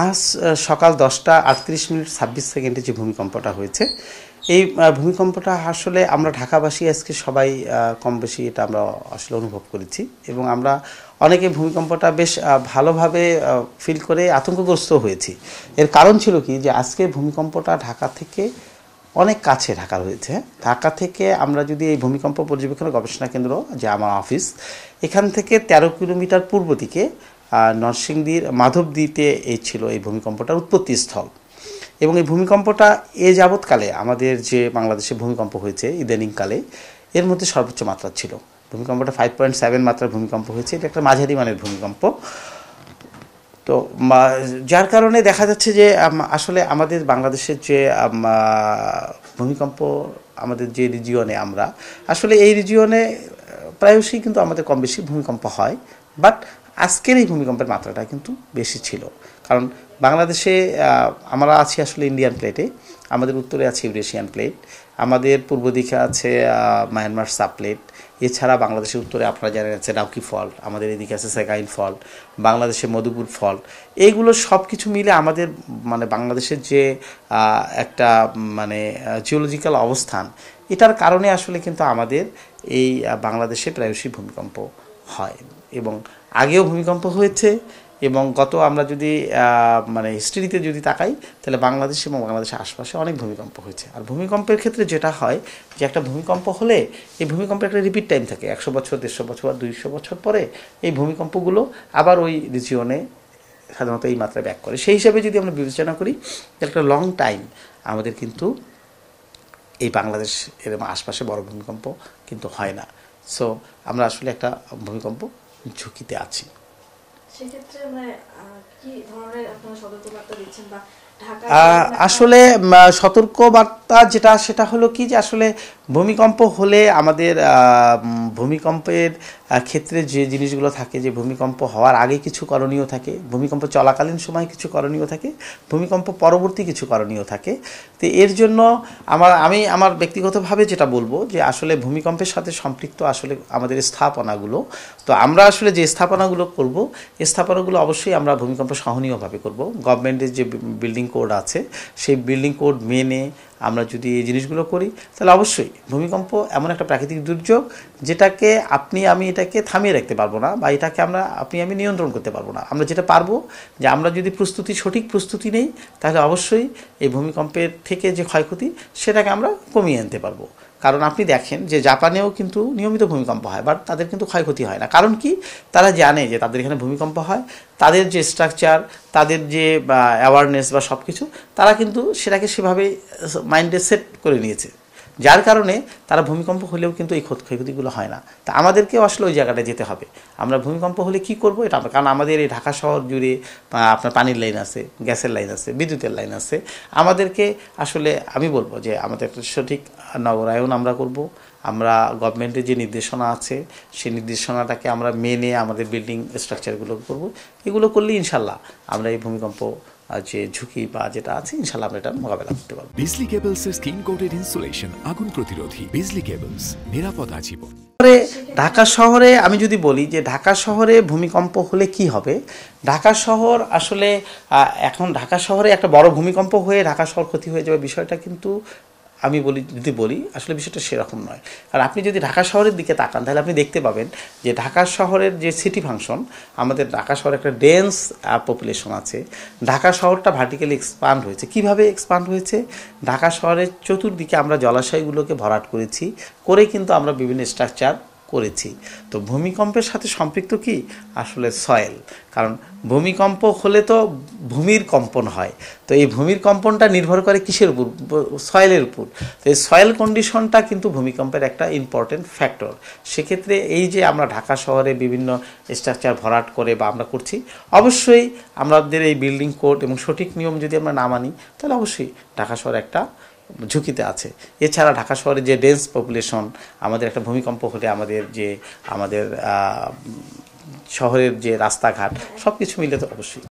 আজ সকাল 10:38:26 যে ভূমিকম্পটা হয়েছে, এই ভূমিকম্পটা আসলে আমরা ঢাকাবাসী আজকে সবাই কম বেশি এটা আমরা আসলে অনুভব করেছি এবং আমরা অনেকে ভূমিকম্পটা বেশ ভালোভাবে ফিল করে আতঙ্কগ্রস্ত হয়েছি। এর কারণ ছিল কি, যে আজকে ভূমিকম্পটা ঢাকা থেকে অনেক কাছে ঢাকা হয়েছে। ঢাকা থেকে আমরা যদি এই ভূমিকম্প পর্যবেক্ষণ গবেষণা কেন্দ্র, যে আমার অফিস, এখান থেকে 13 কিলোমিটার পূর্ব দিকে নরসিংদীর মাধবদীতে এই ছিল এই ভূমিকম্পটার উৎপত্তি স্থল। এবং এই ভূমিকম্পটা যাবৎকালে আমাদের যে বাংলাদেশে ভূমিকম্প হয়েছে ইদানিংকালে, এর মধ্যে সর্বোচ্চ মাত্রা ছিল। ভূমিকম্পটা 5.7 মাত্রার ভূমিকম্প হয়েছে। এটা একটা মাঝারি মানের ভূমিকম্প। তো যার কারণে দেখা যাচ্ছে যে আসলে আমাদের বাংলাদেশের যে ভূমিকম্প, আমাদের যে রিজিয়নে আমরা আসলে এই রিজিয়নে প্রায়শই কিন্তু আমাদের কম বেশি ভূমিকম্প হয়, বাট আজকের এই ভূমিকম্পের মাত্রাটা কিন্তু বেশি ছিল। কারণ বাংলাদেশে আমরা আছি আসলে ইন্ডিয়ান প্লেটে, আমাদের উত্তরে আছে ইউরেশিয়ান প্লেট, আমাদের পূর্ব দিকে আছে মায়ানমার সাবপ্লেট, এছাড়া বাংলাদেশের উত্তরে আপনারা জানেন আছে ডাউকি ফল্ট, আমাদের এদিকে আছে সেগাইন ফল্ট, বাংলাদেশে মধুপুর ফল্ট। এইগুলো সব কিছু মিলে আমাদের বাংলাদেশের যে একটা জিওলজিক্যাল অবস্থান, এটার কারণে আসলে কিন্তু আমাদের এই বাংলাদেশে প্রায়শই ভূমিকম্প হয় এবং আগেও ভূমিকম্প হয়েছে। এবং আমরা যদি হিস্ট্রিতে যদি তাকাই, তাহলে বাংলাদেশ এবং বাংলাদেশের আশপাশে অনেক ভূমিকম্প হয়েছে। আর ভূমিকম্পের ক্ষেত্রে যেটা হয়, যে একটা ভূমিকম্প হলে এই ভূমিকম্পের একটা রিপিট টাইম থাকে, 100 বছর, 150 বছর, 200 বছর পরে এই ভূমিকম্পগুলো আবার ওই রিজিয়নে সাধারণত এই মাত্রায় ব্যাক করে। সেই হিসাবে যদি আমরা বিবেচনা করি, একটা লং টাইম আমাদের কিন্তু এই বাংলাদেশ এর আশপাশে বড় ভূমিকম্প কিন্তু হয় না। সো আমরা আসলে একটা ভূমিকম্প ঝুঁকিতে আছি। সেক্ষেত্রে কি ধরনের আপনারা সতর্কবার্তা দিচ্ছেন বা আসলে সতর্কবার্তা সেটা হলো কি, যে আসলে ভূমিকম্প হলে আমাদের ভূমিকম্পের ক্ষেত্রে যে জিনিসগুলো থাকে, যে ভূমিকম্প হওয়ার আগে কিছু করণীয় থাকে, ভূমিকম্প চলাকালীন সময় কিছু করণীয় থাকে, ভূমিকম্প পরবর্তী কিছু করণীয় থাকে। তো এর জন্য আমি আমার ব্যক্তিগতভাবে যেটা বলবো, যে আসলে ভূমিকম্পের সাথে সম্পৃক্ত আসলে আমাদের স্থাপনাগুলো, তো আমরা আসলে যে স্থাপনাগুলো করব, এই স্থাপনাগুলো অবশ্যই আমরা ভূমিকম্প সহনীয়ভাবে করব। গভর্নমেন্টের যে বিল্ডিং কোড আছে, সেই বিল্ডিং কোড মেনে আমরা যদি এই জিনিসগুলো করি, তাহলে অবশ্যই ভূমিকম্প এমন একটা প্রাকৃতিক দুর্যোগ, যেটাকে আমি এটাকে থামিয়ে রাখতে পারবো না, বা এটাকে আমি নিয়ন্ত্রণ করতে পারবো না। আমরা যেটা পারবো, যে আমরা যদি সঠিক প্রস্তুতি নেই, তাহলে অবশ্যই এই ভূমিকম্পের থেকে যে ক্ষয়ক্ষতি, সেটাকে আমরা কমিয়ে আনতে পারবো। কারণ আপনি দেখেন যে জাপানেও কিন্তু নিয়মিত ভূমিকম্প হয়, বাট তাদের কিন্তু ক্ষয়ক্ষতি হয় না। কারণ কি, তারা জানে যে তাদের এখানে ভূমিকম্প হয়, তাদের যে স্ট্রাকচার, তাদের যে অ্যাওয়ারনেস বা সব কিছু, তারা কিন্তু সেটাকে সেভাবে মাইন্ডে সেট করে নিয়েছে, যার কারণে তারা ভূমিকম্প হলেও কিন্তু এই ক্ষয়ক্ষতিগুলো হয় না। তা আমাদেরকেও আসলে ওই জায়গাটায় যেতে হবে। আমরা ভূমিকম্প হলে কি করব, এটা কারণ আমাদের এই ঢাকা শহর জুড়ে আপনার পানির লাইন আছে, গ্যাসের লাইন আছে, বিদ্যুতের লাইন আছে। আমাদেরকে আসলে আমি বলবো যে আমাদের একটা সঠিক নগরায়ন আমরা করব। আমরা গভর্নমেন্টের যে নির্দেশনা আছে, সেই নির্দেশনাটাকে আমরা মেনে আমাদের বিল্ডিং স্ট্রাকচারগুলো করব। এগুলো করলে ইনশাল্লাহ আমরা এই ভূমিকম্প যে ঝুঁকি বা যেটা আছে, ইনশাআল্লাহ আমরা এটা মোকাবেলা করতে পারবো। বিজলি কেবলস এর স্ক্রিন কোটেড ইনসুলেশন আগুন প্রতিরোধী। বিজলি কেবলস, নিরাপদ আজীবন। ঢাকা শহরে আমি যদি বলি, যে ঢাকা শহরে ভূমিকম্প হলে কি হবে, ঢাকা শহর আসলে এখন ঢাকা শহরে একটা বড় ভূমিকম্প হয়ে ঢাকা শহর ক্ষতি হয়ে যাবে, বিষয়টা কিন্তু আমি যদি বলি আসলে বিষয়টা সেরকম নয়। আর আপনি যদি ঢাকা শহরের দিকে তাকান, তাহলে আপনি দেখতে পাবেন যে ঢাকা শহরের যে সিটি ফাংশন, আমাদের ঢাকা শহরে একটা ডেন্স পপুলেশন আছে। ঢাকা শহরটা ভার্টিক্যালি এক্সপান্ড হয়েছে। কিভাবে এক্সপান্ড হয়েছে? ঢাকা শহরের চতুর্দিকে আমরা জলাশয়গুলোকে ভরাট করে কিন্তু আমরা বিভিন্ন স্ট্রাকচার করেছি। তো ভূমিকম্পের সাথে সম্পৃক্ত কি আসলে সয়েল, কারণ ভূমিকম্প হলে তো ভূমির কম্পন হয়। তো এই ভূমির কম্পনটা নির্ভর করে কিসের উপর? সয়েলের উপর। তো এই সয়েল কন্ডিশনটা কিন্তু ভূমিকম্পের একটা ইম্পর্টেন্ট ফ্যাক্টর। সেক্ষেত্রে এই যে আমরা ঢাকা শহরে বিভিন্ন স্ট্রাকচার ভরাট করে বা আমরা করছি, অবশ্যই আমাদের এই বিল্ডিং কোড এবং সঠিক নিয়ম যদি আমরা না মানি, তাহলে অবশ্যই ঢাকা শহর একটা ঝুঁকিতে আছে। এছাড়া ঢাকা শহরে যে ডেন্স পপুলেশন, আমাদের একটা ভূমিকম্প হলে আমাদের শহরের যে রাস্তাঘাট, সব কিছু মিলে তো অবশ্যই